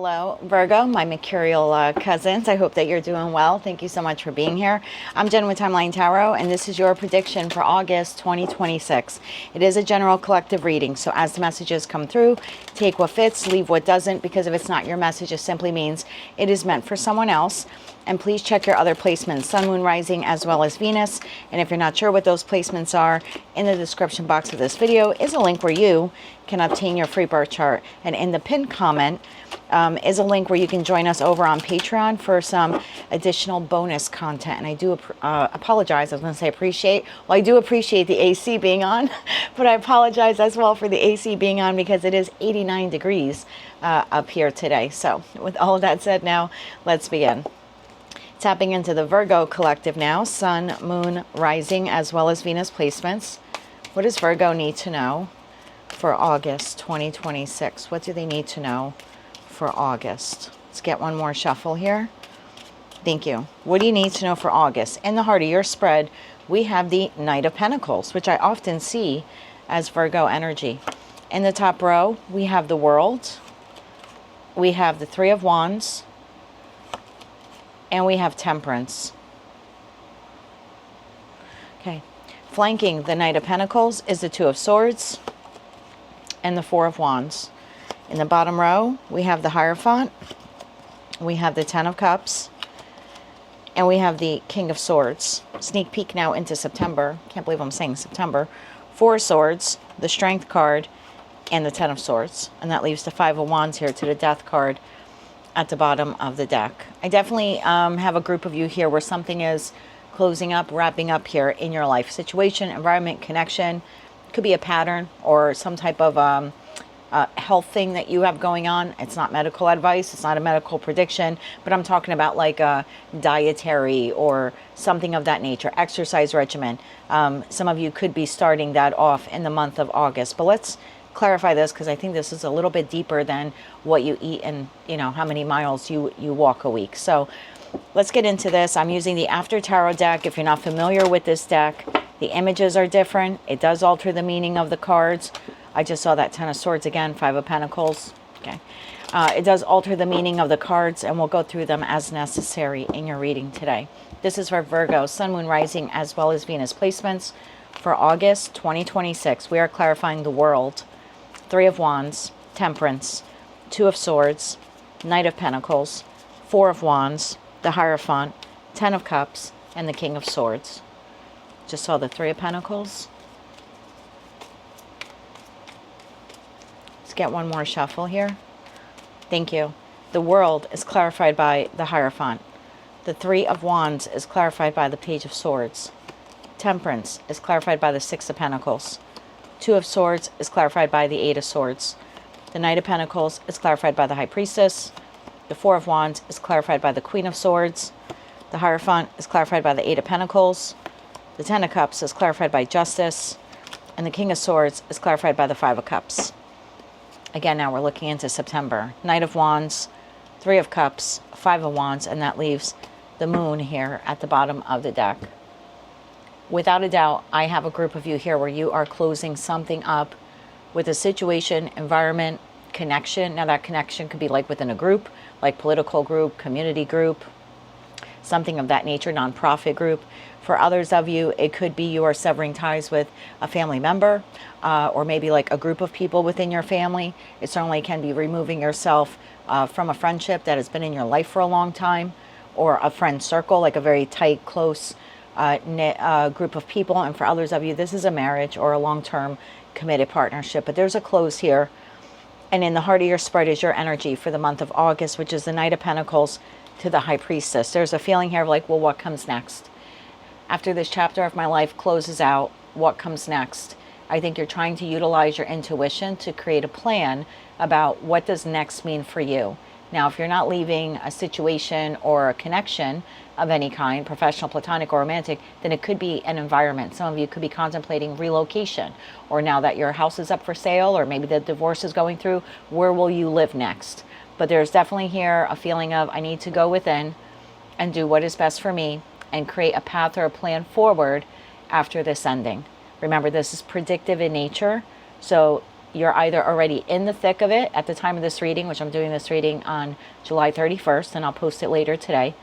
Hello, Virgo, my mercurial cousins. I hope that you're doing well. Thank you so much for being here. I'm Jen with Timeline Tarot, and this is your prediction for August 2026. It is a general collective reading, so as the messages come through, take what fits, leave what doesn't, because if it's not your message, it simply means it is meant for someone else. And please check your other placements, Sun, Moon, Rising, as well as Venus. And if you're not sure what those placements are, in the description box of this video is a link where you can obtain your free birth chart. And in the pinned comment is a link where you can join us over on Patreon for some additional bonus content. And I do apologize. I was going to say appreciate. Well, I do appreciate the AC being on, but I apologize as well for the AC being on because it is 89 degrees up here today. So with all of that said, now let's begin. Tapping into the Virgo collective now, Sun, Moon, Rising, as well as Venus placements. What does Virgo need to know for August 2026? What do they need to know for August? Let's get one more shuffle here. Thank you. What do you need to know for August? In the heart of your spread, we have the Knight of Pentacles, which I often see as Virgo energy. In the top row, we have the World. We have the Three of Wands. And we have Temperance. Okay. Flanking the Knight of Pentacles is the Two of Swords and the Four of Wands. In the bottom row, we have the Hierophant. We have the Ten of Cups. And we have the King of Swords. Sneak peek now into September. Can't believe I'm saying September. Four Swords, the Strength card, and the Ten of Swords. And that leaves the Five of Wands here to the Death card at the bottom of the deck. I definitely have a group of you here where something is closing up, wrapping up here in your life. Situation, environment, connection. Could be a pattern or some type of health thing that you have going on. It's not medical advice. It's not a medical prediction, but I'm talking about like a dietary or something of that nature, exercise regimen. Some of you could be starting that off in the month of August, but let's clarify this because I think this is a little bit deeper than what you eat and how many miles you walk a week. So let's get into this. I'm using the After Tarot deck. If you're not familiar with this deck, the images are different. It does alter the meaning of the cards. I just saw that Ten of Swords again, Five of Pentacles. Okay, it does alter the meaning of the cards, and we'll go through them as necessary in your reading today. This is for Virgo, Sun, Moon, Rising, as well as Venus placements for August 2026. We are clarifying the World, Three of Wands, Temperance, Two of Swords, Knight of Pentacles, Four of Wands, the Hierophant, Ten of Cups, and the King of Swords. Just saw the Three of Pentacles. Let's get one more shuffle here. Thank you. The World is clarified by the Hierophant. The Three of Wands is clarified by the Page of Swords. Temperance is clarified by the Six of Pentacles. Two of Swords is clarified by the Eight of Swords. The Knight of Pentacles is clarified by the High Priestess. The Four of Wands is clarified by the Queen of Swords. The Hierophant is clarified by the Eight of Pentacles. The Ten of Cups is clarified by Justice. And the King of Swords is clarified by the Five of Cups. Again, now we're looking into September. Knight of Wands, Three of Cups, Five of Wands, and that leaves the Moon here at the bottom of the deck. Without a doubt, I have a group of you here where you are closing something up with a situation, environment, connection. Now that connection could be like within a group, like political group, community group, something of that nature, nonprofit group. For others of you, it could be you are severing ties with a family member or maybe like a group of people within your family. It certainly can be removing yourself from a friendship that has been in your life for a long time, or a friend circle, like a very tight, close knit group of people. And for others of you, this is a marriage or a long-term committed partnership. But there's a close here. And in the heart of your spread is your energy for the month of August, which is the Knight of Pentacles to the High Priestess. There's a feeling here of like, well, what comes next? After this chapter of my life closes out, what comes next? I think you're trying to utilize your intuition to create a plan about what does next mean for you. Now, if you're not leaving a situation or a connection of any kind, professional, platonic, or romantic, then it could be an environment. Some of you could be contemplating relocation, or now that your house is up for sale, or maybe the divorce is going through, where will you live next? But there's definitely here a feeling of I need to go within and do what is best for me and create a path or a plan forward after this ending. Remember, this is predictive in nature. So you're either already in the thick of it at the time of this reading, which I'm doing this reading on July 31st, and I'll post it later today.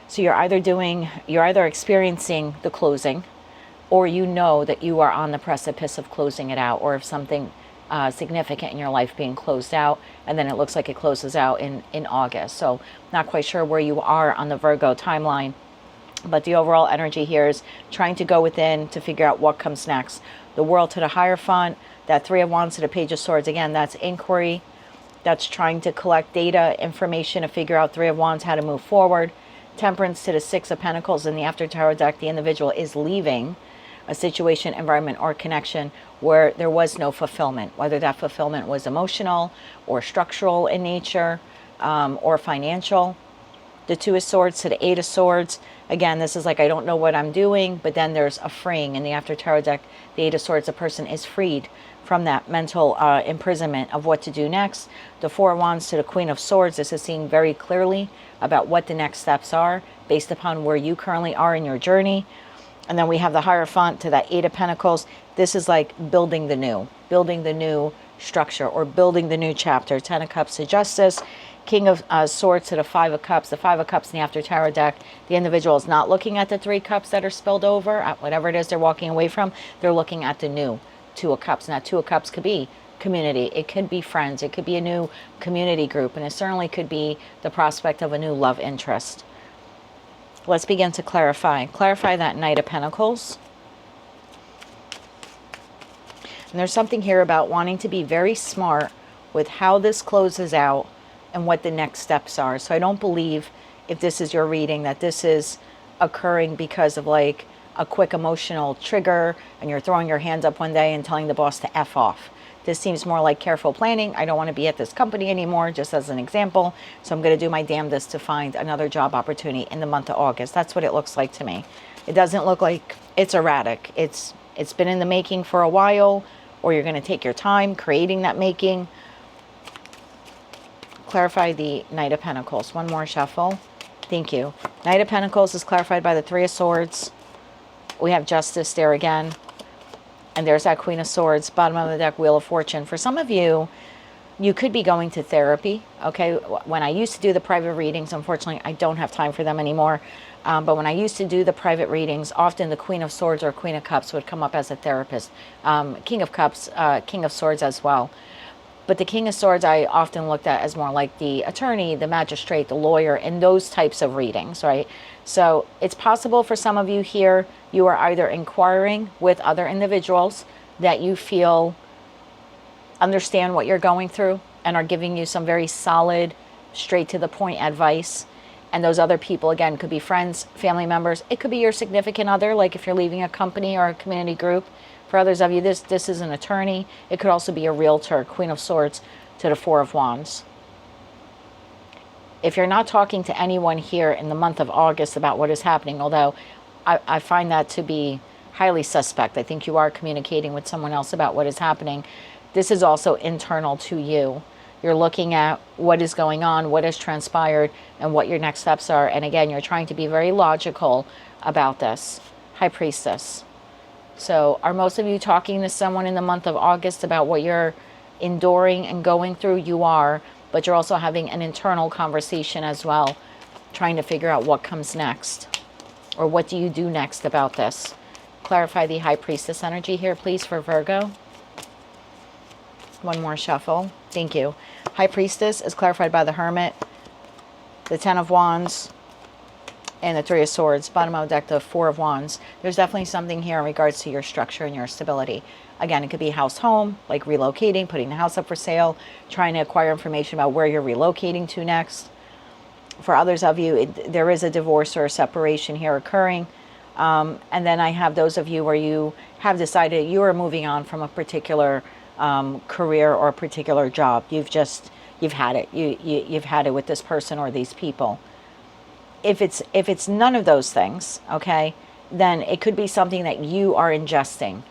So you're either experiencing the closing, or you know that you are on the precipice of closing it out, or of something significant in your life being closed out, and then it looks like it closes out in August. So not quite sure where you are on the Virgo timeline, but the overall energy here is trying to go within to figure out what comes next. The World to the Hierophant, that Three of Wands to the Page of Swords, again, that's inquiry. That's trying to collect data, information to figure out, Three of Wands, how to move forward. Temperance to the Six of Pentacles in the After Tarot deck. The individual is leaving a situation, environment, or connection where there was no fulfillment, whether that fulfillment was emotional or structural in nature, or financial. The Two of Swords to the Eight of Swords. Again, this is like, I don't know what I'm doing, but then there's a freeing. In the After Tarot deck, the Eight of Swords, a person is freed from that mental imprisonment of what to do next. The Four of Wands to the Queen of Swords. This is seeing very clearly about what the next steps are based upon where you currently are in your journey. And then we have the Hierophant to that Eight of Pentacles. This is like building the new structure, or building the new chapter. Ten of Cups to Justice. King of Swords to the Five of Cups. The Five of Cups in the After Tarot deck. The individual is not looking at the Three Cups that are spilled over, at whatever it is they're walking away from. They're looking at the new Two of Cups. And that Two of Cups could be community. It could be friends. It could be a new community group. And it certainly could be the prospect of a new love interest. Let's begin to clarify. Clarify that Knight of Pentacles. And there's something here about wanting to be very smart with how this closes out and what the next steps are. So I don't believe, if this is your reading, that this is occurring because of like a quick emotional trigger and you're throwing your hands up one day and telling the boss to F off. This seems more like careful planning. I don't want to be at this company anymore, just as an example. So I'm going to do my damnedest to find another job opportunity in the month of August. That's what it looks like to me. It doesn't look like it's erratic. It's been in the making for a while, or you're going to take your time creating that making. Clarify the Knight of Pentacles. One more shuffle. Thank you. Knight of Pentacles is clarified by the Three of Swords. We have Justice there again. And there's that Queen of Swords, bottom of the deck, Wheel of Fortune. For some of you, you could be going to therapy, okay? When I used to do the private readings, unfortunately, I don't have time for them anymore. But when I used to do the private readings, often the Queen of Swords or Queen of Cups would come up as a therapist. King of Cups, King of Swords as well. But the King of Swords, I often looked at as more like the attorney, the magistrate, the lawyer, and those types of readings, right? So it's possible for some of you here, you are either inquiring with other individuals that you feel understand what you're going through and are giving you some very solid, straight to the point advice. And those other people, again, could be friends, family members. It could be your significant other, like if you're leaving a company or a community group. For others of you, this is an attorney. It could also be a realtor, Queen of Swords to the Four of Wands. If you're not talking to anyone here in the month of August about what is happening, although I find that to be highly suspect. I think you are communicating with someone else about what is happening. This is also internal to you. You're looking at what is going on, what has transpired, and what your next steps are. And again, you're trying to be very logical about this. High Priestess. So are most of you talking to someone in the month of August about what you're enduring and going through? You are, but you're also having an internal conversation as well, trying to figure out what comes next, or what do you do next about this. Clarify the High Priestess energy here, please, for Virgo. One more shuffle. Thank you. High Priestess is clarified by the Hermit, the Ten of Wands, and the Three of Swords. Bottom of the deck, the Four of Wands. There's definitely something here in regards to your structure and your stability. Again, it could be house, home, like relocating, putting the house up for sale, trying to acquire information about where you're relocating to next. For others of you, there is a divorce or a separation here occurring. And then I have those of you where you have decided you are moving on from a particular career or a particular job. You've had it. You've had it with this person or these people. If it's none of those things, okay, then it could be something that you are ingesting.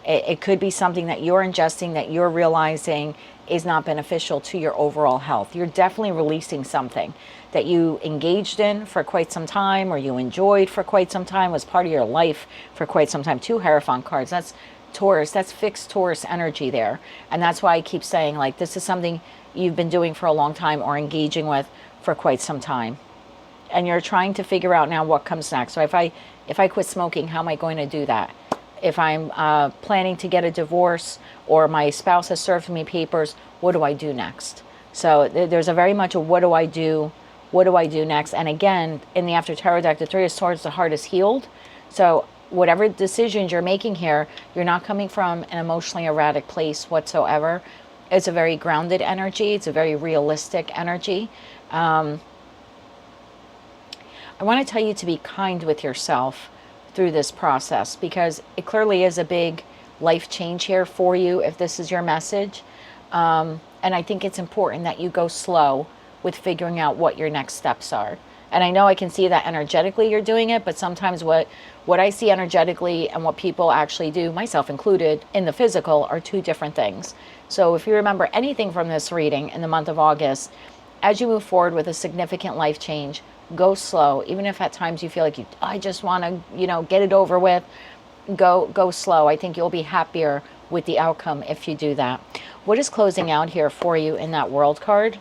It could be something that you're ingesting that you're realizing is not beneficial to your overall health. You're definitely releasing something that you engaged in for quite some time, or you enjoyed for quite some time, was part of your life for quite some time. Two Hierophant cards. That's Taurus, that's fixed Taurus energy there. And that's why I keep saying, like, this is something you've been doing for a long time or engaging with for quite some time. And you're trying to figure out now what comes next. So if I quit smoking, how am I going to do that? If I'm planning to get a divorce or my spouse has served me papers, what do I do next? So there's a very much a what do I do? What do I do next? And again, in the After Tarot deck, the Three of Swords, the heart is healed. So whatever decisions you're making here, you're not coming from an emotionally erratic place whatsoever. It's a very grounded energy. It's a very realistic energy. I want to tell you to be kind with yourself through this process, because it clearly is a big life change here for you if this is your message. And I think it's important that you go slow with figuring out what your next steps are. And I know I can see that energetically you're doing it, but sometimes what I see energetically and what people actually do, myself included, in the physical are two different things. So if you remember anything from this reading in the month of August, as you move forward with a significant life change, go slow. Even if at times you feel like I just want to, get it over with, go slow. I think you'll be happier with the outcome if you do that. What is closing out here for you in that World card?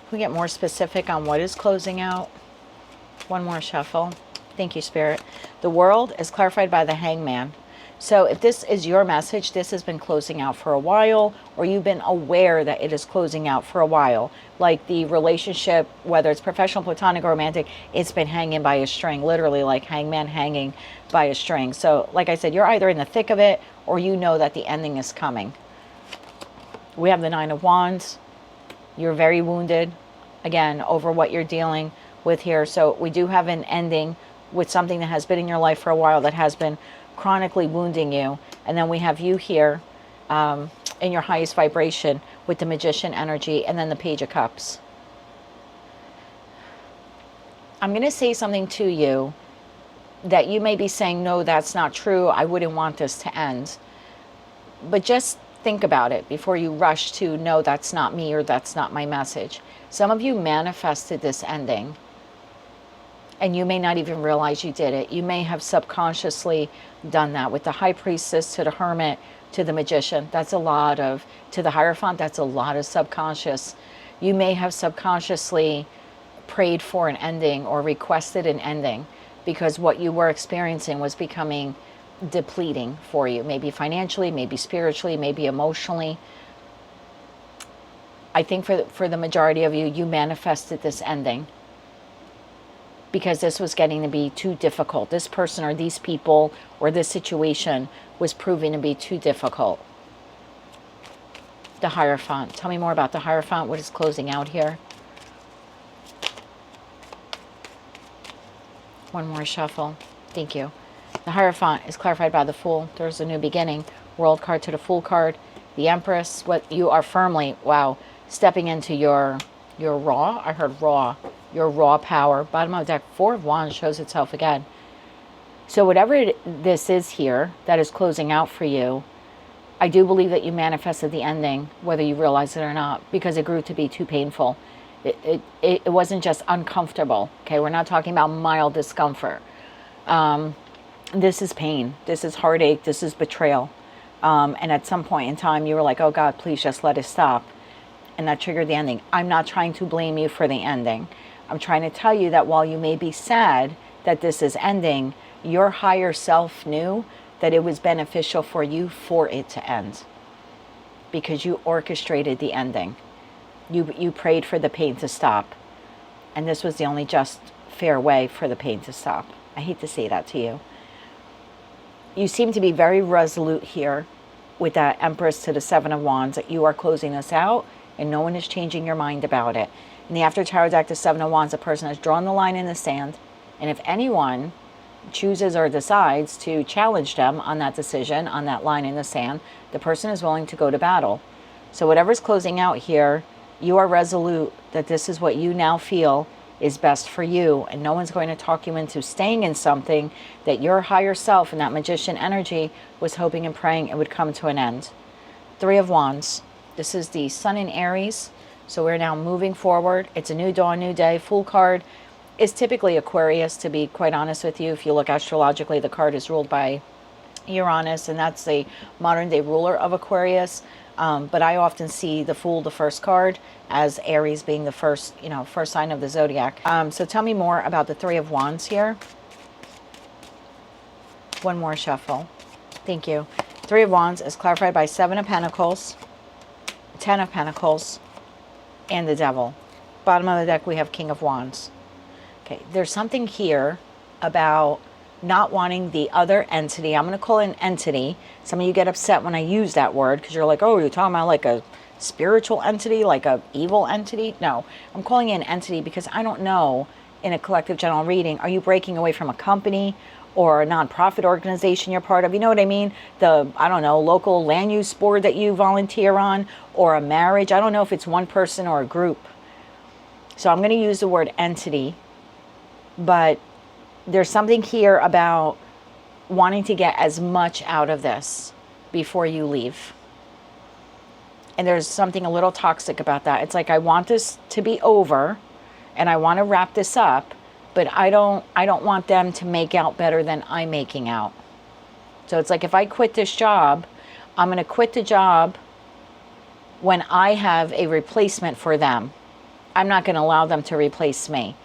Can we get more specific on what is closing out? One more shuffle. Thank you, Spirit. The World is clarified by the Hangman. So if this is your message, this has been closing out for a while, or you've been aware that it is closing out for a while. Like the relationship, whether it's professional, platonic, or romantic, it's been hanging by a string, literally like hangman hanging by a string. So like I said, you're either in the thick of it or you know that the ending is coming. We have the Nine of Wands. You're very wounded, again, over what you're dealing with here. So we do have an ending with something that has been in your life for a while that has been chronically wounding you. And then we have you here in your highest vibration with the Magician energy, and then the Page of Cups. I'm going to say something to you that you may be saying, no, that's not true. I wouldn't want this to end. But just think about it before you rush to, no, that's not me, or that's not my message. Some of you manifested this ending, and you may not even realize you did it. You may have subconsciously done that with the High Priestess to the Hermit to the Magician. That's a lot of, to the Hierophant, that's a lot of subconscious. You may have subconsciously prayed for an ending or requested an ending because what you were experiencing was becoming depleting for you, maybe financially, maybe spiritually, maybe emotionally. I think for the majority of you, you manifested this ending because this was getting to be too difficult. This person or these people or this situation was proving to be too difficult. The Hierophant. Tell me more about the Hierophant. What is closing out here? One more shuffle. Thank you. The Hierophant is clarified by the Fool. There's a new beginning. World card to the Fool card. The Empress. What you are firmly, wow, stepping into your raw. I heard raw. Your raw power. Bottom of the deck, Four of Wands shows itself again. So whatever this is here that is closing out for you, I do believe that you manifested the ending, whether you realize it or not, because it grew to be too painful. It wasn't just uncomfortable. Okay, we're not talking about mild discomfort. This is pain. This is heartache. This is betrayal. And at some point in time, you were like, oh God, please just let it stop. And that triggered the ending. I'm not trying to blame you for the ending. I'm trying to tell you that while you may be sad that this is ending, your higher self knew that it was beneficial for you for it to end, because you orchestrated the ending. You prayed for the pain to stop, and this was the only just fair way for the pain to stop. I hate to say that to you. You seem to be very resolute here with that Empress to the Seven of Wands, that you are closing this out and no one is changing your mind about it. In the After Tarot deck, the Seven of Wands, a person has drawn the line in the sand, and if anyone chooses or decides to challenge them on that decision, on that line in the sand, the person is willing to go to battle. So whatever's closing out here, you are resolute that this is what you now feel is best for you, and no one's going to talk you into staying in something that your higher self and that Magician energy was hoping and praying it would come to an end. Three of Wands. This is the Sun in Aries. So we're now moving forward. It's a new dawn, new day. Fool card is typically Aquarius, to be quite honest with you. If you look astrologically, the card is ruled by Uranus, and that's the modern day ruler of Aquarius. But I often see the Fool, the first card, as Aries being the first, first sign of the zodiac. So tell me more about the Three of Wands here. One more shuffle. Thank you. Three of Wands is clarified by Seven of Pentacles, Ten of Pentacles, and the Devil. Bottom of the deck, we have King of Wands. Okay, there's something here about not wanting the other entity. I'm going to call it an entity. Some of you get upset when I use that word because you're like, oh, you're talking about like a spiritual entity, like a evil entity. No, I'm calling it an entity because I don't know, in a collective general reading, are you breaking away from a company or a nonprofit organization you're part of? You know what I mean? I don't know, local land use board that you volunteer on, or a marriage. I don't know if it's one person or a group. So I'm going to use the word entity, but there's something here about wanting to get as much out of this before you leave. And there's something a little toxic about that. It's like, I want this to be over and I want to wrap this up, but I don't want them to make out better than I'm making out. So it's like, if I quit this job, I'm going to quit the job when I have a replacement for them. I'm not going to allow them to replace me.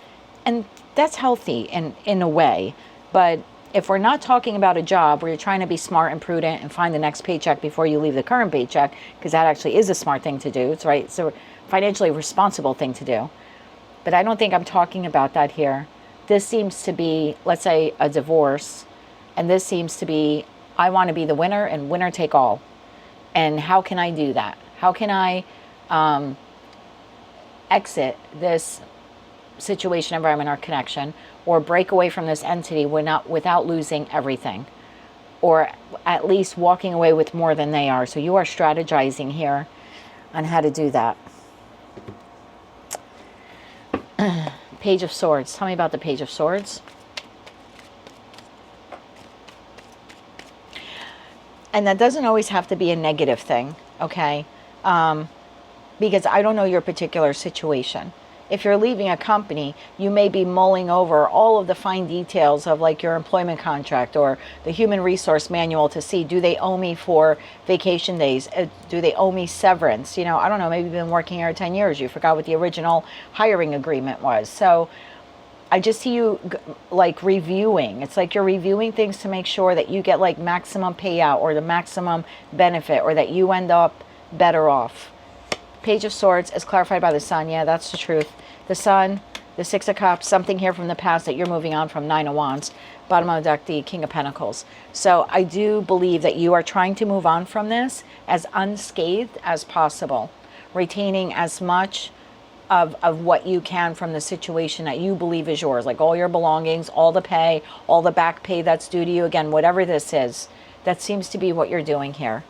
And that's healthy in a way. But if we're not talking about a job where you're trying to be smart and prudent and find the next paycheck before you leave the current paycheck, because that actually is a smart thing to do. It's right. It's a financially responsible thing to do. But I don't think I'm talking about that here. This seems to be, let's say, a divorce. And this seems to be, I want to be the winner and winner take all. And how can I do that? How can I exit this situation, environment, or connection, or break away from this entity without losing everything, or at least walking away with more than they are? So you are strategizing here on how to do that. Page of Swords. Tell me about the Page of Swords. And that doesn't always have to be a negative thing, okay? Because I don't know your particular situation. If you're leaving a company, you may be mulling over all of the fine details of like your employment contract or the human resource manual to see, do they owe me for vacation days? Do they owe me severance? I don't know, maybe you've been working here 10 years. You forgot what the original hiring agreement was. So I just see you like reviewing. It's like you're reviewing things to make sure that you get like maximum payout or the maximum benefit, or that you end up better off. Page of Swords is clarified by the Sun. Yeah, that's the truth. The Sun, the Six of Cups, something here from the past that you're moving on from. Nine of Wands. Bottom of the deck, the King of Pentacles. So I do believe that you are trying to move on from this as unscathed as possible, retaining as much of what you can from the situation that you believe is yours, like all your belongings, all the pay, all the back pay that's due to you. Again, whatever this is, that seems to be what you're doing here.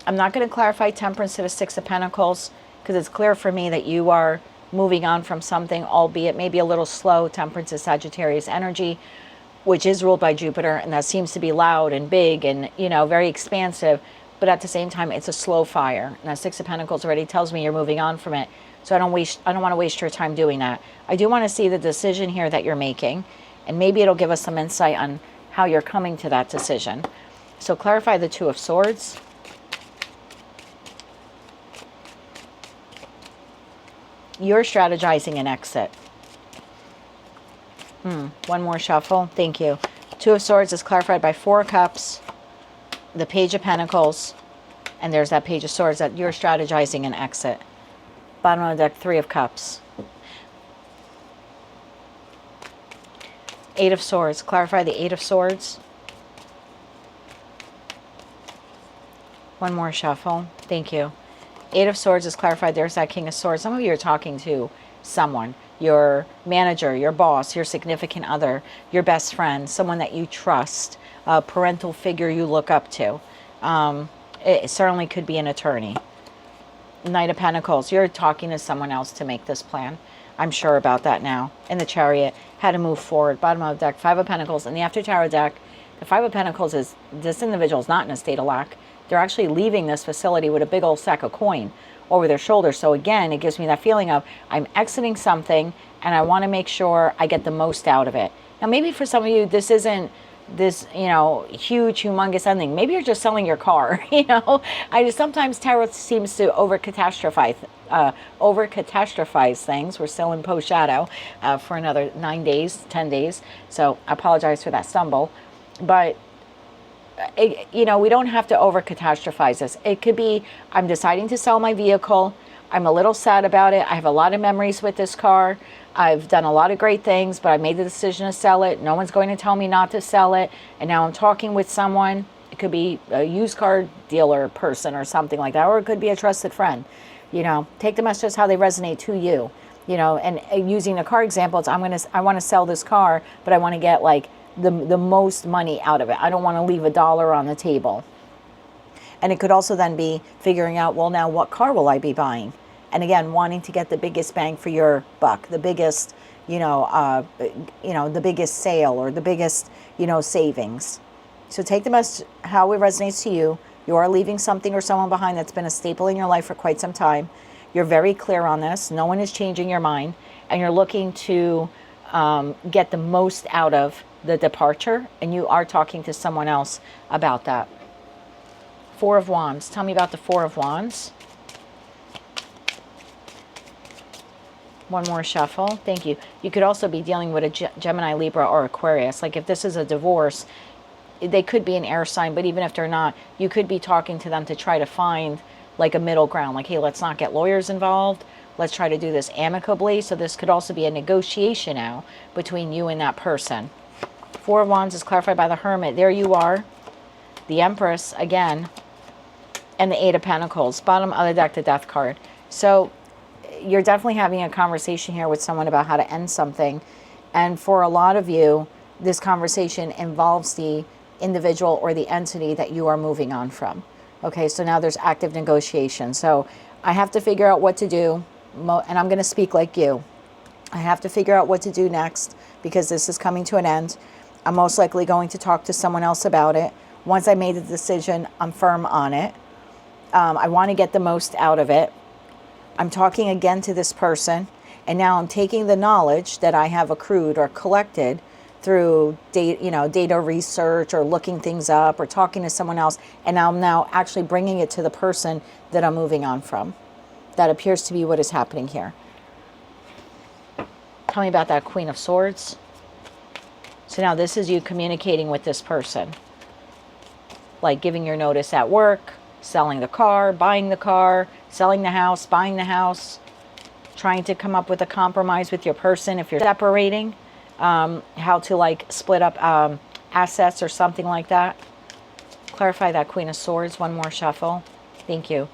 I'm not going to clarify Temperance to the Six of Pentacles, because it's clear for me that you are moving on from something, albeit maybe a little slow. Temperance is Sagittarius energy, which is ruled by Jupiter, and that seems to be loud and big and, very expansive. But at the same time, it's a slow fire. And that Six of Pentacles already tells me you're moving on from it. So I don't want to waste your time doing that. I do want to see the decision here that you're making, and maybe it'll give us some insight on how you're coming to that decision. So clarify the Two of Swords. You're strategizing an exit. One more shuffle. Thank you. Two of Swords is clarified by Four of Cups, the Page of Pentacles, and there's that Page of Swords, that you're strategizing an exit. Bottom of the deck, Three of Cups. Eight of Swords. Clarify the Eight of Swords. One more shuffle. Thank you. Eight of Swords is clarified. There's that King of Swords. Some of you are talking to someone, your manager, your boss, your significant other, your best friend, someone that you trust, a parental figure you look up to. It certainly could be an attorney. Knight of Pentacles. You're talking to someone else to make this plan. I'm sure about that now. In the Chariot, how to move forward. Bottom of the deck, Five of Pentacles. In the After Tarot deck, the Five of Pentacles is, this individual is not in a state of lack. They're actually leaving this facility with a big old sack of coin, over their shoulder. So again, it gives me that feeling of I'm exiting something and I want to make sure I get the most out of it. Now, maybe for some of you, this isn't this, huge, humongous ending. Maybe you're just selling your car, sometimes tarot seems to over-catastrophize things. We're still in post shadow for another 9 days, 10 days. So I apologize for that stumble. But, we don't have to over-catastrophize this. It could be, I'm deciding to sell my vehicle. I'm a little sad about it. I have a lot of memories with this car. I've done a lot of great things, but I made the decision to sell it. No one's going to tell me not to sell it. And now I'm talking with someone. It could be a used car dealer person or something like that, or it could be a trusted friend. Take the messages how they resonate to you. And using the car example, it's I want to sell this car, but I want to get like the most money out of it. I don't want to leave $1 on the table. And it could also then be figuring out, well, now what car will I be buying? And again, wanting to get the biggest bang for your buck, the biggest, the biggest sale or the biggest, savings. So take the message how it resonates to you. You are leaving something or someone behind that's been a staple in your life for quite some time. You're very clear on this. No one is changing your mind. And you're looking to get the most out of the departure. And you are talking to someone else about that. Four of Wands. Tell me about the Four of Wands. One more shuffle. Thank you. You could also be dealing with a Gemini, Libra, or Aquarius. Like if this is a divorce, they could be an air sign, but even if they're not, you could be talking to them to try to find like a middle ground. Like, hey, let's not get lawyers involved. Let's try to do this amicably. So this could also be a negotiation now between you and that person. Four of Wands is clarified by the Hermit. There you are. The Empress again. And the Eight of Pentacles. Bottom of the deck, the Death card. So you're definitely having a conversation here with someone about how to end something. And for a lot of you, this conversation involves the individual or the entity that you are moving on from. Okay, so now there's active negotiation. So I have to figure out what to do. And I'm going to speak like you. I have to figure out what to do next because this is coming to an end. I'm most likely going to talk to someone else about it. Once I made a decision, I'm firm on it. I want to get the most out of it. I'm talking again to this person, and now I'm taking the knowledge that I have accrued or collected through data research or looking things up or talking to someone else, and I'm now actually bringing it to the person that I'm moving on from. That appears to be what is happening here. Tell me about that Queen of Swords. So now this is you communicating with this person, like giving your notice at work, selling the car, buying the car, selling the house, buying the house, trying to come up with a compromise with your person if you're separating, how to like split up assets or something like that. Clarify that Queen of Swords. One more shuffle. Thank you.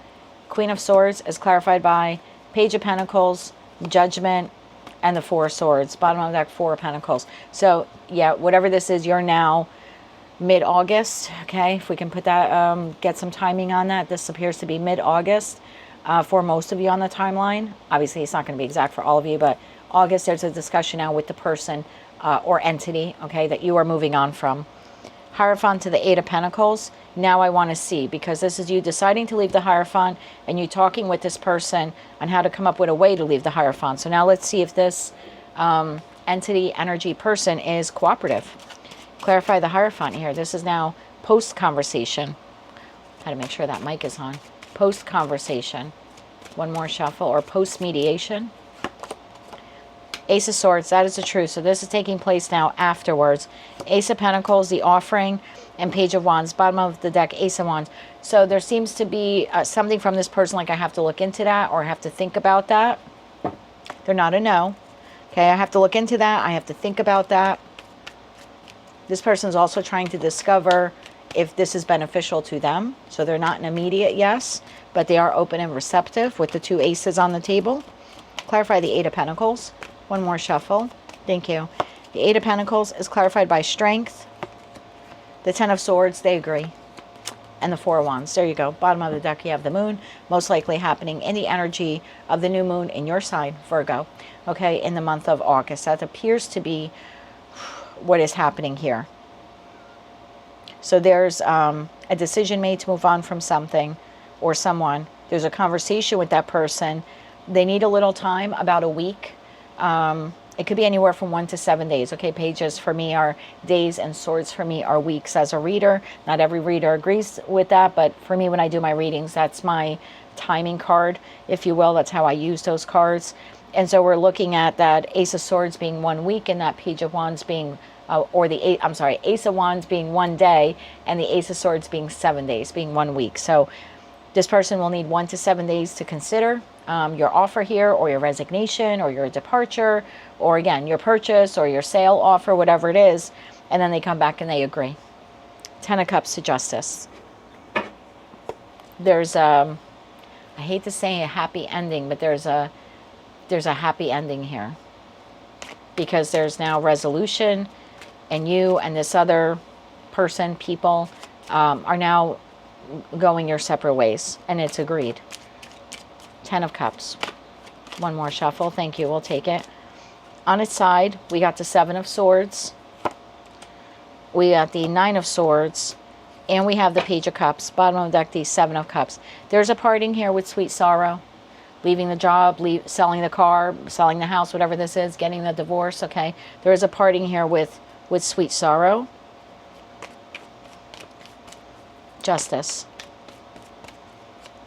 Queen of Swords is clarified by Page of Pentacles, Judgment, and the Four of Swords. Bottom of the deck, Four of Pentacles. So yeah, whatever this is, you're now mid-August, okay, if we can put that, get some timing on that. This appears to be mid-August for most of you on the timeline. Obviously, it's not going to be exact for all of you, but August, there's a discussion now with the person or entity, okay, that you are moving on from. Hierophant to the Eight of Pentacles. Now I want to see, because this is you deciding to leave the Hierophant and you talking with this person on how to come up with a way to leave the Hierophant. So now let's see if this entity, energy, person is cooperative. Clarify the Hierophant here. This is now post-conversation. How to make sure that mic is on. Post-conversation. One more shuffle, or post-mediation. Ace of Swords, that is the truth. So this is taking place now afterwards. Ace of Pentacles, the Offering, and Page of Wands. Bottom of the deck, Ace of Wands. So there seems to be something from this person, like I have to look into that or I have to think about that. They're not a no. Okay, I have to look into that. I have to think about that. This person is also trying to discover if this is beneficial to them. So they're not an immediate yes, but they are open and receptive with the two aces on the table. Clarify the Eight of Pentacles. One more shuffle. Thank you. The Eight of Pentacles is clarified by Strength. The Ten of Swords, they agree. And the Four of Wands. There you go. Bottom of the deck, you have the Moon. Most likely happening in the energy of the new moon in your sign, Virgo. Okay, in the month of August. That appears to be what is happening here. So there's a decision made to move on from something or someone, There's a conversation with that person. They need a little time, about a week. It could be anywhere from 1 to 7 days. Okay, pages for me are days and swords for me are weeks as a reader. Not every reader agrees with that, but for me, when I do my readings, that's my timing card, if you will. That's how I use those cards. And so we're looking at that Ace of Swords being 1 week and that Page of Wands being, Ace of Wands being 1 day and the Ace of Swords being 7 days, being 1 week. So this person will need 1 to 7 days to consider your offer here, or your resignation, or your departure, or again, your purchase or your sale offer, whatever it is. And then they come back and they agree. 10 of Cups to Justice. There's I hate to say a happy ending, but there's a happy ending here, because there's now resolution, and you and this other person, people, are now going your separate ways, and it's agreed. 10 of Cups. One more shuffle. Thank you. We'll take it. On its side, we got the 7 of Swords. We got the 9 of Swords. And we have the Page of Cups. Bottom of the deck, the 7 of Cups. There's a parting here with sweet sorrow. Leaving the job, selling the car, selling the house, whatever this is, getting the divorce, okay? There is a parting here with sweet sorrow. Justice.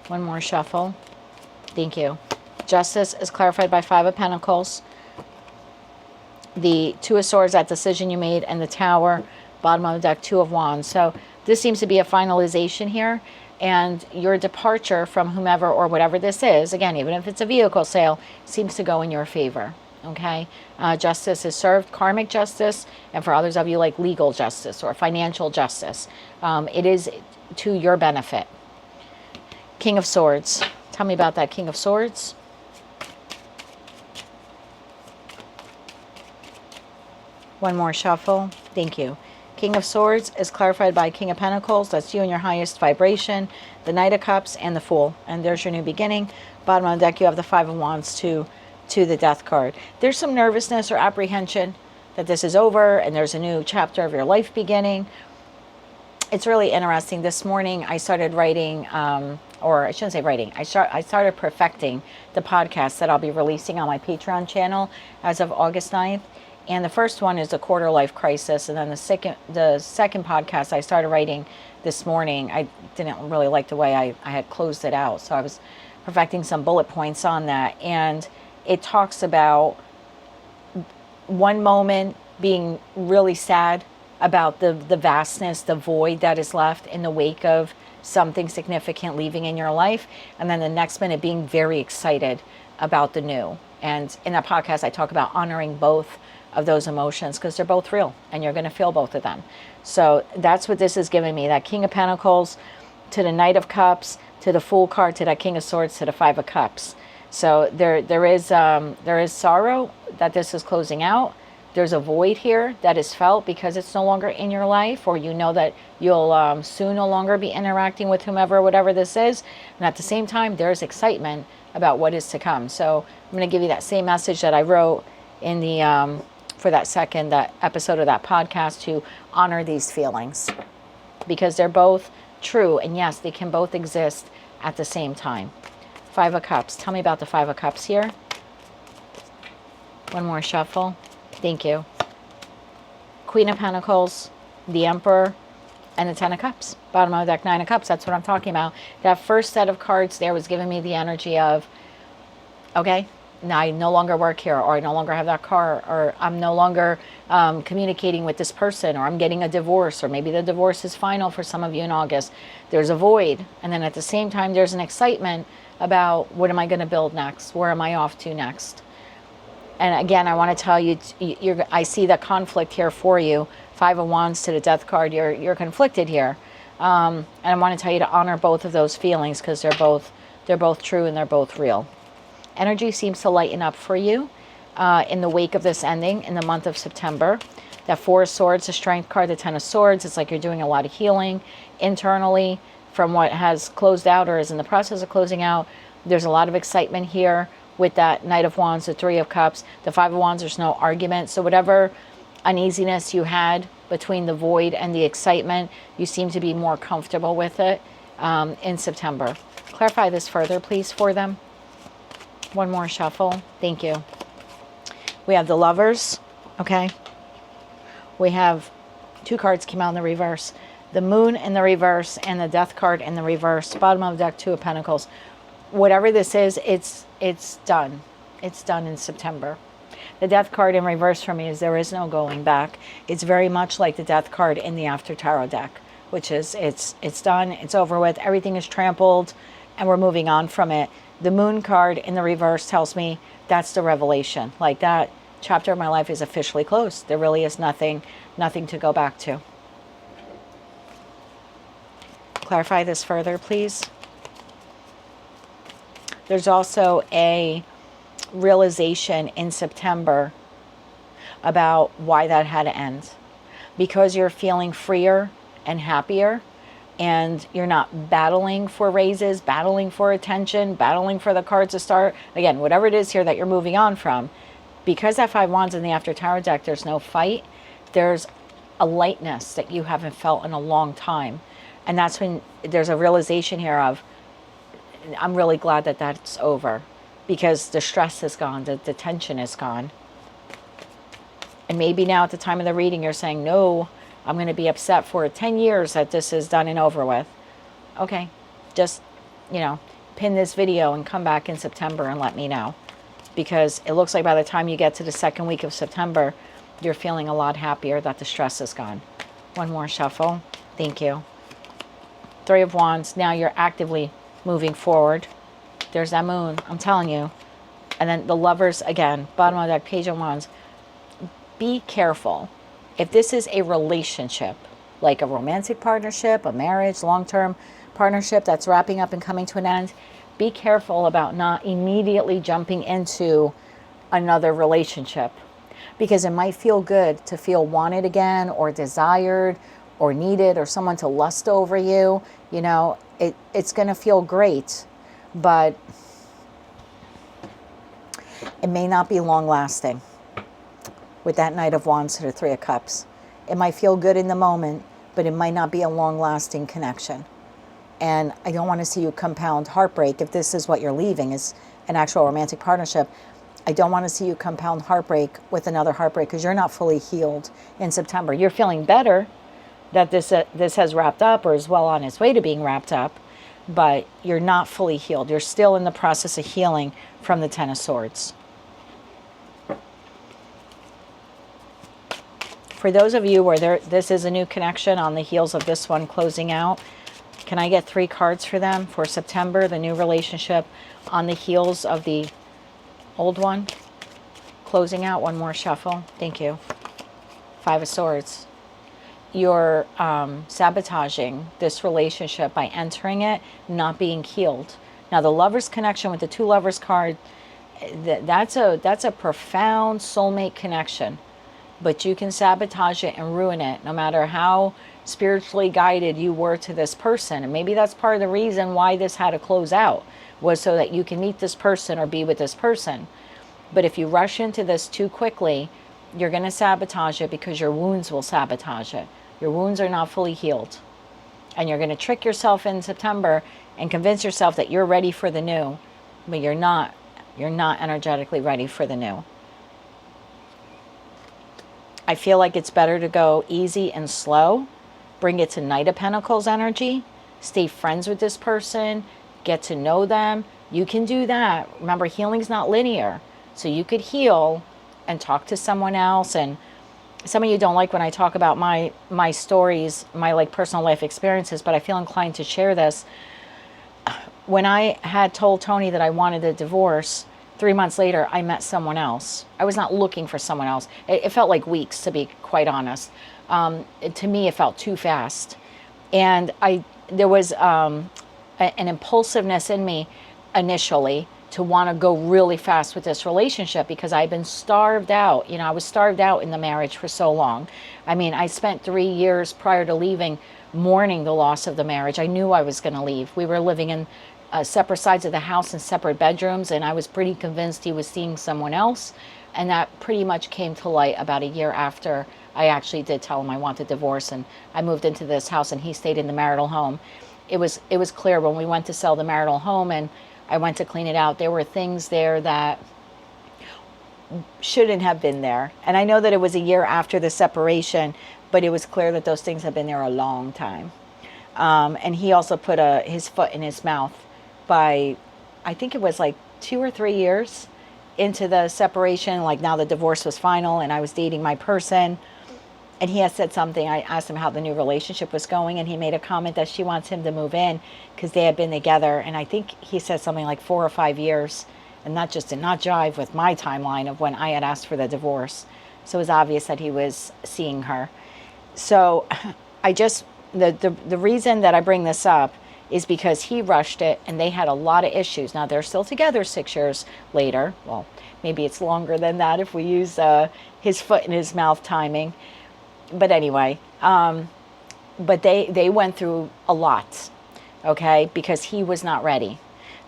One more shuffle. Thank you. Justice is clarified by 5 of Pentacles. The 2 of Swords, that decision you made, and the Tower, bottom of the deck, 2 of Wands. So this seems to be a finalization here, and your departure from whomever or whatever this is, again, even if it's a vehicle sale, seems to go in your favor, okay? Justice is served, karmic justice, and for others of you, like legal justice or financial justice. It is to your benefit. King of Swords. Tell me about that King of Swords. One more shuffle. Thank you. King of Swords is clarified by King of Pentacles. That's you and your highest vibration. The Knight of Cups and the Fool. And there's your new beginning. Bottom of the deck, you have the 5 of Wands to the Death card. There's some nervousness or apprehension that this is over and there's a new chapter of your life beginning. It's really interesting. This morning I started writing, or I shouldn't say writing, I started perfecting the podcast that I'll be releasing on my Patreon channel as of August 9th. And the first one is the quarter life crisis. And then the second podcast I started writing this morning, I didn't really like the way I had closed it out. So I was perfecting some bullet points on that. And it talks about one moment being really sad about the vastness, the void that is left in the wake of something significant leaving in your life. And then the next minute being very excited about the new. And in that podcast, I talk about honoring both of those emotions, because they're both real and you're going to feel both of them. So that's what this is giving me. That King of Pentacles to the Knight of Cups to the Fool card to that King of Swords to the 5 of Cups. So there is sorrow that this is closing out. There's a void here that is felt because it's no longer in your life, or you know that you'll soon no longer be interacting with whomever, whatever this is. And at the same time, there's excitement about what is to come. So I'm going to give you that same message that I wrote in the for that episode of that podcast, to honor these feelings, because they're both true, and yes, they can both exist at the same time. 5 of Cups. Tell me about the 5 of Cups here. One more shuffle. Thank you. Queen of Pentacles, the Emperor, and the 10 of Cups. Bottom of the deck, 9 of Cups. That's what I'm talking about. That first set of cards there was giving me the energy of, okay, now I no longer work here, or I no longer have that car, or I'm no longer communicating with this person, or I'm getting a divorce, or maybe the divorce is final for some of you in August. There's a void. And then at the same time, there's an excitement about, what am I going to build next? Where am I off to next? And again, I want to tell you, I see the conflict here for you. 5 of Wands to the Death card. You're conflicted here. And I want to tell you to honor both of those feelings, because they're both true and they're both real. Energy seems to lighten up for you in the wake of this ending in the month of September. That 4 of Swords, the Strength card, the 10 of Swords. It's like you're doing a lot of healing internally from what has closed out or is in the process of closing out. There's a lot of excitement here with that Knight of Wands, the 3 of Cups, the 5 of Wands. There's no argument. So whatever uneasiness you had between the void and the excitement, you seem to be more comfortable with it. in September. Clarify this further, please, for them. One more shuffle. Thank you. We have the Lovers, okay? We have 2 cards came out in the reverse. The Moon in the reverse and the Death card in the reverse. Bottom of the deck, 2 of Pentacles. Whatever this is, it's done. It's done in September. The Death card in reverse for me is there is no going back. It's very much like the Death card in the After Tarot deck, which is it's done, it's over with, everything is trampled, and we're moving on from it. The Moon card in the reverse tells me that's the revelation. Like, that chapter of my life is officially closed. There really is nothing to go back to. Clarify this further, please. There's also a realization in September about why that had to end. Because you're feeling freer and happier, and you're not battling for raises, battling for attention, battling for the cards to start. Again, whatever it is here that you're moving on from. Because that 5 Wands in the After Tarot deck, there's no fight. There's a lightness that you haven't felt in a long time. And that's when there's a realization here of, I'm really glad that that's over. Because the stress is gone, the tension is gone. And maybe now at the time of the reading, you're saying, no, I'm going to be upset for 10 years that this is done and over with. Okay, just, pin this video and come back in September and let me know. Because it looks like by the time you get to the 2nd week of September, you're feeling a lot happier that the stress is gone. One more shuffle. Thank you. 3 of Wands. Now you're actively moving forward. There's that Moon. I'm telling you. And then the Lovers again. Bottom of that Page of Wands. Be careful. If this is a relationship, like a romantic partnership, a marriage, long-term partnership that's wrapping up and coming to an end, be careful about not immediately jumping into another relationship. Because it might feel good to feel wanted again, or desired, or needed, or someone to lust over you. It's going to feel great, but it may not be long-lasting. With that Knight of Wands to the 3 of Cups. It might feel good in the moment, but it might not be a long-lasting connection. And I don't want to see you compound heartbreak. If this is what you're leaving, is an actual romantic partnership, I don't want to see you compound heartbreak with another heartbreak, because you're not fully healed in September. You're feeling better that this has wrapped up, or is well on its way to being wrapped up, but you're not fully healed. You're still in the process of healing from the 10 of Swords. For those of you where this is a new connection on the heels of this one closing out, can I get 3 cards for them for September, the new relationship on the heels of the old one closing out? One more shuffle. Thank you. 5 of Swords. You're sabotaging this relationship by entering it, not being healed. Now, the Lovers connection with the 2 Lovers card, that's a profound soulmate connection. But you can sabotage it and ruin it, no matter how spiritually guided you were to this person. And maybe that's part of the reason why this had to close out, was so that you can meet this person or be with this person. But if you rush into this too quickly, you're going to sabotage it, because your wounds will sabotage it. Your wounds are not fully healed. And you're going to trick yourself in September and convince yourself that you're ready for the new, but you're not. You're not energetically ready for the new. I feel like it's better to go easy and slow. Bring it to Knight of Pentacles energy. Stay friends with this person. Get to know them. You can do that. Remember, healing's not linear. So you could heal and talk to someone else. And some of you don't like when I talk about my stories, my personal life experiences, but I feel inclined to share this. When I had told Tony that I wanted a divorce, 3 months later, I met someone else. I was not looking for someone else. It felt like weeks, to be quite honest. To me, it felt too fast. And there was an impulsiveness in me initially to want to go really fast with this relationship, because I've been starved out. I was starved out in the marriage for so long. I mean, I spent 3 years prior to leaving mourning the loss of the marriage. I knew I was going to leave. We were living in separate sides of the house in separate bedrooms, and I was pretty convinced he was seeing someone else. And that pretty much came to light about a year after I actually did tell him I wanted divorce, and I moved into this house and he stayed in the marital home. it was clear when we went to sell the marital home and I went to clean it out. There were things there that shouldn't have been there. And I know that it was a year after the separation, but it was clear that those things had been there a long time. And he also put his foot in his mouth by, I think it was like 2 or 3 years into the separation. Like now the divorce was final and I was dating my person. And he had said something. I asked him how the new relationship was going, and he made a comment that she wants him to move in because they had been together. And I think he said something like 4 or 5 years, and that just did not jive with my timeline of when I had asked for the divorce. So it was obvious that he was seeing her. So I just, the reason that I bring this up is because he rushed it, and they had a lot of issues. Now they're still together 6 years later. Well, maybe it's longer than that if we use his foot in his mouth timing. But anyway, but they went through a lot, okay, because he was not ready.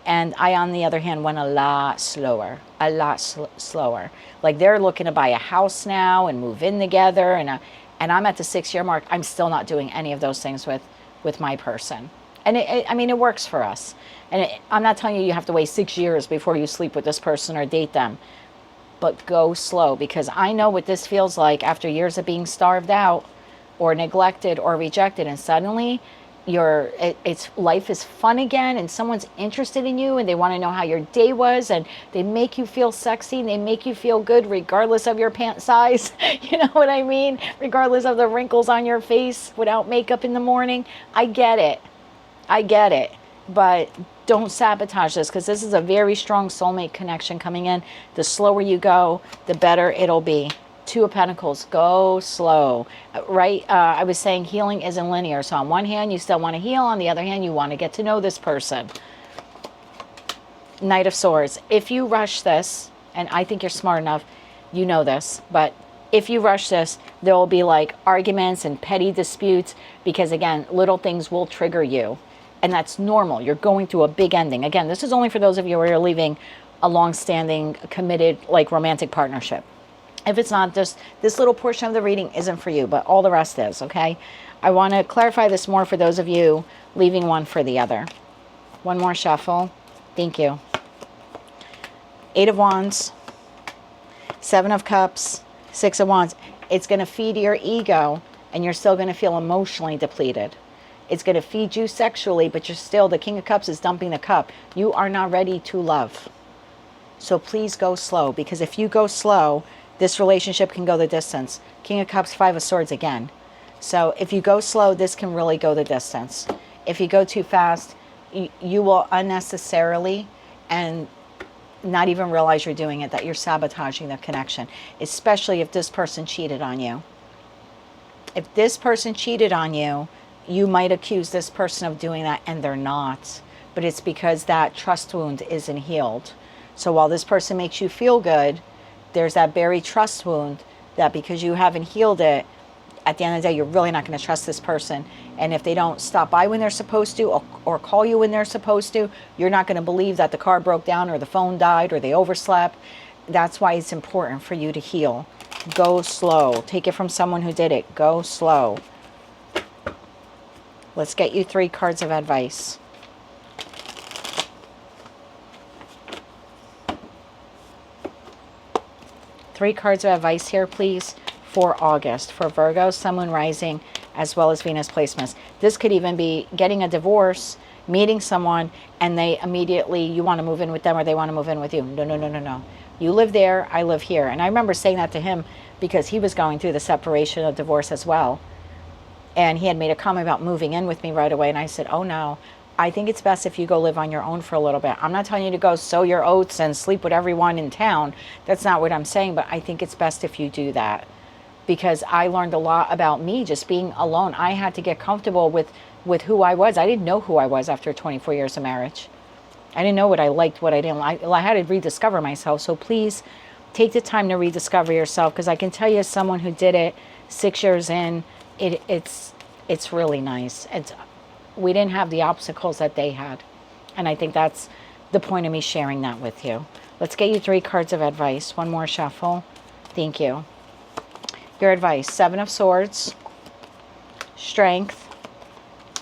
And I, on the other hand, went a lot slower. Like they're looking to buy a house now and move in together. And I'm at the 6-year mark. I'm still not doing any of those things with my person. And I mean, it works for us. And I'm not telling you have to wait 6 years before you sleep with this person or date them. But go slow, because I know what this feels like after years of being starved out or neglected or rejected, and suddenly life is fun again, and someone's interested in you and they want to know how your day was, and they make you feel sexy and they make you feel good regardless of your pant size. You know what I mean? Regardless of the wrinkles on your face without makeup in the morning. I get it. But don't sabotage this, because this is a very strong soulmate connection coming in. The slower you go, the better it'll be. 2 of Pentacles, go slow, right? I was saying healing isn't linear. So on one hand, you still want to heal. On the other hand, you want to get to know this person. Knight of Swords. If you rush this, and I think you're smart enough, you know this, but if you rush this, there will be like arguments and petty disputes, because again, little things will trigger you. And that's normal. You're going through a big ending. Again, this is only for those of you who are leaving a long-standing, committed, like romantic partnership. If it's not, just this little portion of the reading isn't for you, but all the rest is, okay? I want to clarify this more for those of you leaving one for the other. One more shuffle. Thank you. 8 of Wands, 7 of Cups, 6 of Wands. It's going to feed your ego, and you're still going to feel emotionally depleted. It's going to feed you sexually, but you're still, the King of Cups is dumping the cup. You are not ready to love. So please go slow, because if you go slow, this relationship can go the distance. King of Cups, 5 of Swords again. So if you go slow, this can really go the distance. If you go too fast, you will unnecessarily and not even realize you're doing it, that you're sabotaging the connection, especially if this person cheated on you. If this person cheated on you, you might accuse this person of doing that, and they're not. But it's because that trust wound isn't healed. So while this person makes you feel good, there's that buried trust wound that because you haven't healed it, at the end of the day, you're really not going to trust this person. And if they don't stop by when they're supposed to, or call you when they're supposed to, you're not going to believe that the car broke down or the phone died or they overslept. That's why it's important for you to heal. Go slow. Take it from someone who did it. Go slow. Let's get you 3 cards of advice. Three cards of advice here, please, for August, for Virgo, Sun, Moon, Rising, as well as Venus placements. This could even be getting a divorce, meeting someone, and they immediately, you want to move in with them or they want to move in with you. No. You live there, I live here. And I remember saying that to him because he was going through the separation of divorce as well. And he had made a comment about moving in with me right away. And I said, oh no, I think it's best if you go live on your own for a little bit. I'm not telling you to go sow your oats and sleep with everyone in town. That's not what I'm saying. But I think it's best if you do that. Because I learned a lot about me just being alone. I had to get comfortable with who I was. I didn't know who I was after 24 years of marriage. I didn't know what I liked, what I didn't like. I had to rediscover myself. So please take the time to rediscover yourself. Because I can tell you, as someone who did it 6 years in, it's really nice. We didn't have the obstacles that they had. And I think that's the point of me sharing that with you. Let's get you 3 cards of advice. One more shuffle. Thank you. Your advice: 7 of Swords, Strength,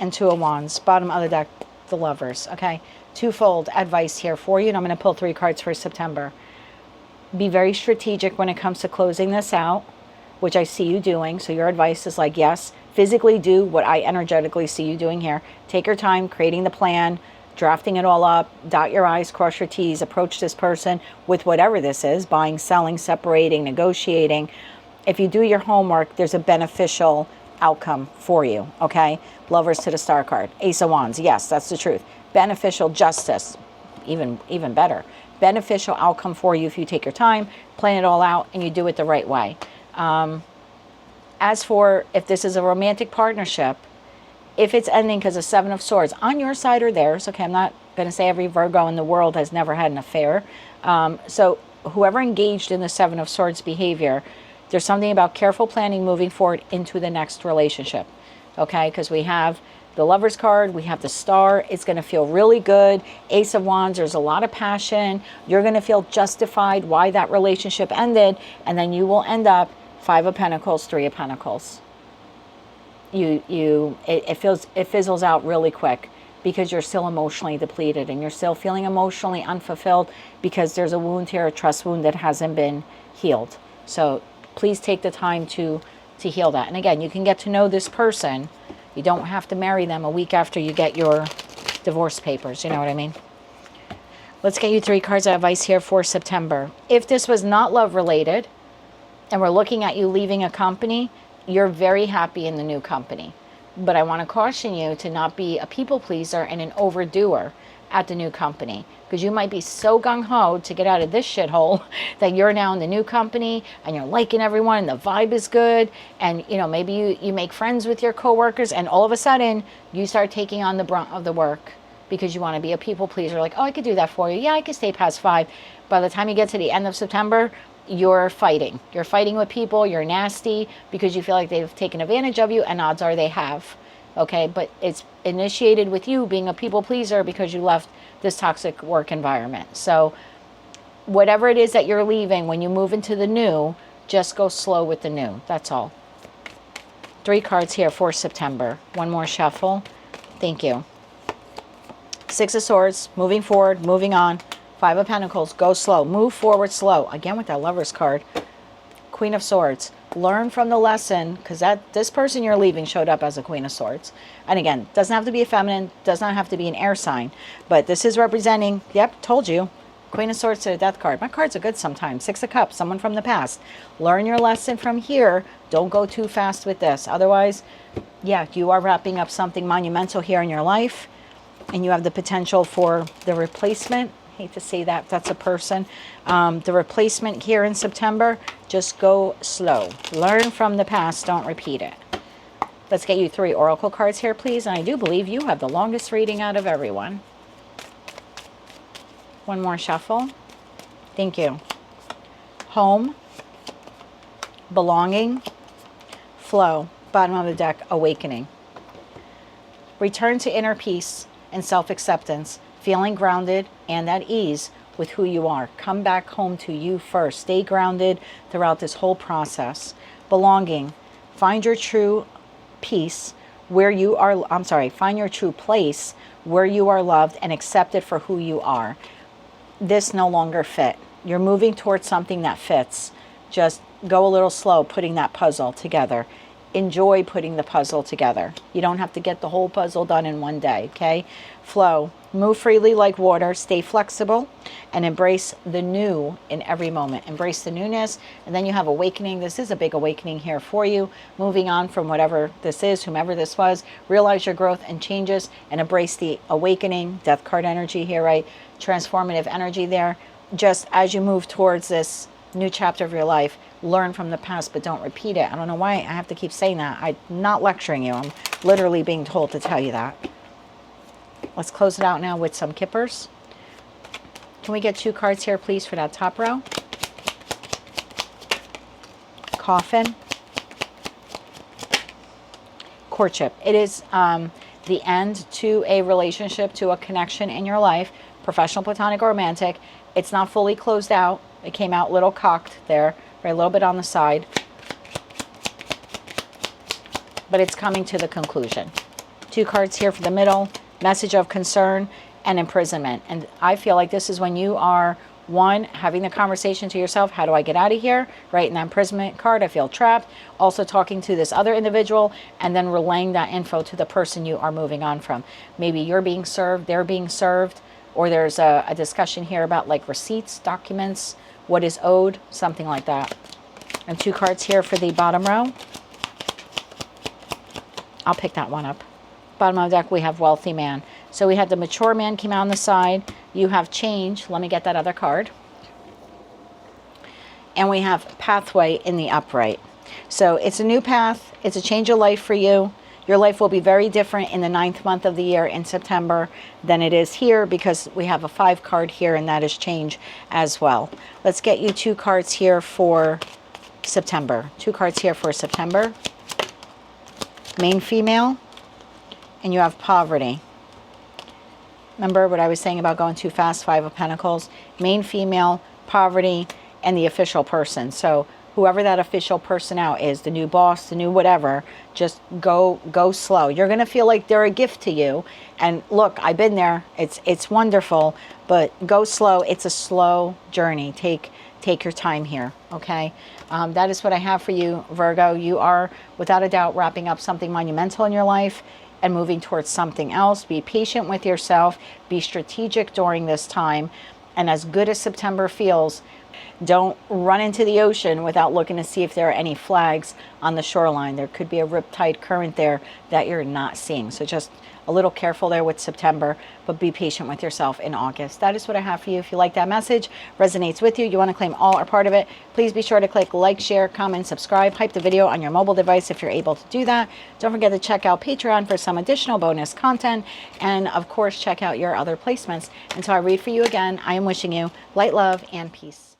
and Two of Wands. Bottom of the deck, the Lovers. Okay, twofold advice here for you, and I'm going to pull 3 cards for September. Be very strategic when it comes to closing this out, which I see you doing. So your advice is like, yes, physically do what I energetically see you doing here. Take your time creating the plan, drafting it all up, dot your I's, cross your T's, approach this person with whatever this is, buying, selling, separating, negotiating. If you do your homework, there's a beneficial outcome for you, okay? Lovers to the Star card. Ace of Wands, yes, that's the truth. Beneficial justice, even better. Beneficial outcome for you if you take your time, plan it all out, and you do it the right way. As for if this is a romantic partnership, if it's ending because of 7 of Swords, on your side or theirs, okay, I'm not going to say every Virgo in the world has never had an affair. So whoever engaged in the 7 of Swords behavior, there's something about careful planning moving forward into the next relationship, okay? Because we have the Lovers card, we have the Star. It's going to feel really good. Ace of Wands, there's a lot of passion. You're going to feel justified why that relationship ended, and then you will end up 5 of Pentacles, 3 of Pentacles. It fizzles out really quick because you're still emotionally depleted and you're still feeling emotionally unfulfilled because there's a wound here, a trust wound that hasn't been healed. So please take the time to heal that. And again, you can get to know this person. You don't have to marry them a week after you get your divorce papers. You know what I mean? Let's get you 3 cards of advice here for September. If this was not love related and we're looking at you leaving a company, you're very happy in the new company. But I want to caution you to not be a people pleaser and an overdoer at the new company, because you might be so gung-ho to get out of this shithole that you're now in the new company and you're liking everyone and the vibe is good, and you know, maybe you make friends with your coworkers, and all of a sudden you start taking on the brunt of the work because you want to be a people pleaser. Like, oh, I could do that for you. Yeah, I could stay past 5. By the time you get to the end of September, you're fighting. You're fighting with people. You're nasty because you feel like they've taken advantage of you, and odds are they have. Okay, but it's initiated with you being a people pleaser because you left this toxic work environment. So whatever it is that you're leaving, when you move into the new, just go slow with the new. That's all. 3 cards here for September. One more shuffle. Thank you. 6 of Swords, moving forward, moving on. 5 of Pentacles, go slow. Move forward slow. Again with that Lovers card. Queen of Swords. Learn from the lesson, because this person you're leaving showed up as a Queen of Swords. And again, doesn't have to be a feminine, does not have to be an air sign, but this is representing, yep, told you, Queen of Swords to the Death card. My cards are good sometimes. 6 of Cups, someone from the past. Learn your lesson from here. Don't go too fast with this. Otherwise, yeah, you are wrapping up something monumental here in your life, and you have the potential for the replacement. Hate to say that, that's a person. The replacement here in September. Just go slow. Learn from the past, don't repeat it. Let's get you 3 oracle cards here, please. And I do believe you have the longest reading out of everyone. One more shuffle. Thank you. Home, belonging, flow. Bottom of the deck, awakening. Return to inner peace and self-acceptance, feeling grounded and at ease with who you are. Come back home to you first. Stay grounded throughout this whole process. Belonging. Find your true peace where you are, find your true place where you are loved and accepted for who you are. This no longer fit. You're moving towards something that fits. Just go a little slow putting that puzzle together. Enjoy putting the puzzle together. You don't have to get the whole puzzle done in one day, okay? Flow. Move freely like water. Stay flexible and embrace the new in every moment. Embrace the newness, and then you have awakening. This is a big awakening here for you. Moving on from whatever this is, whomever this was. Realize your growth and changes and embrace the awakening. Death card energy here, right? Transformative energy there. Just as you move towards this new chapter of your life, learn from the past, but don't repeat it. I don't know why I have to keep saying that. I'm not lecturing you. I'm literally being told to tell you that. Let's close it out now with some kippers. Can we get 2 cards here, please, for that top row? Coffin. Courtship. It is the end to a relationship, to a connection in your life, professional, platonic, or romantic. It's not fully closed out. It came out a little cocked there, right, a little bit on the side. But it's coming to the conclusion. 2 cards here for the middle, message of concern and imprisonment. And I feel like this is when you are, one, having the conversation to yourself, how do I get out of here? Right, in that imprisonment card, I feel trapped. Also talking to this other individual and then relaying that info to the person you are moving on from. Maybe you're being served, they're being served, or there's a discussion here about like receipts, documents, what is owed, something like that. And 2 cards here for the bottom row. I'll pick that one up. Bottom of the deck, we have wealthy man. So we had the mature man came out on the side. You have change. Let me get that other card. And we have pathway in the upright. So it's a new path. It's a change of life for you. Your life will be very different in the 9th month of the year in September than it is here, because we have a 5 card here, and that is change as well. Let's get you 2 cards here for September. 2 cards here for September. Main female, and you have poverty. Remember what I was saying about going too fast? 5 of Pentacles. Main female, poverty, and the official person. So whoever that official person out is, the new boss, the new whatever, just go slow. You're going to feel like they're a gift to you. And look, I've been there. It's wonderful, but go slow. It's a slow journey. Take your time here, okay? That is what I have for you, Virgo. You are, without a doubt, wrapping up something monumental in your life and moving towards something else. Be patient with yourself. Be strategic during this time. And as good as September feels, don't run into the ocean without looking to see if there are any flags on the shoreline. There could be a riptide current there that you're not seeing. So just a little careful there with September, but be patient with yourself in August. That is what I have for you. If you like that message, resonates with you, you want to claim all or part of it, please be sure to click like, share, comment, subscribe, hype the video on your mobile device if you're able to do that. Don't forget to check out Patreon for some additional bonus content. And of course, check out your other placements. Until I read for you again, I am wishing you light, love, and peace.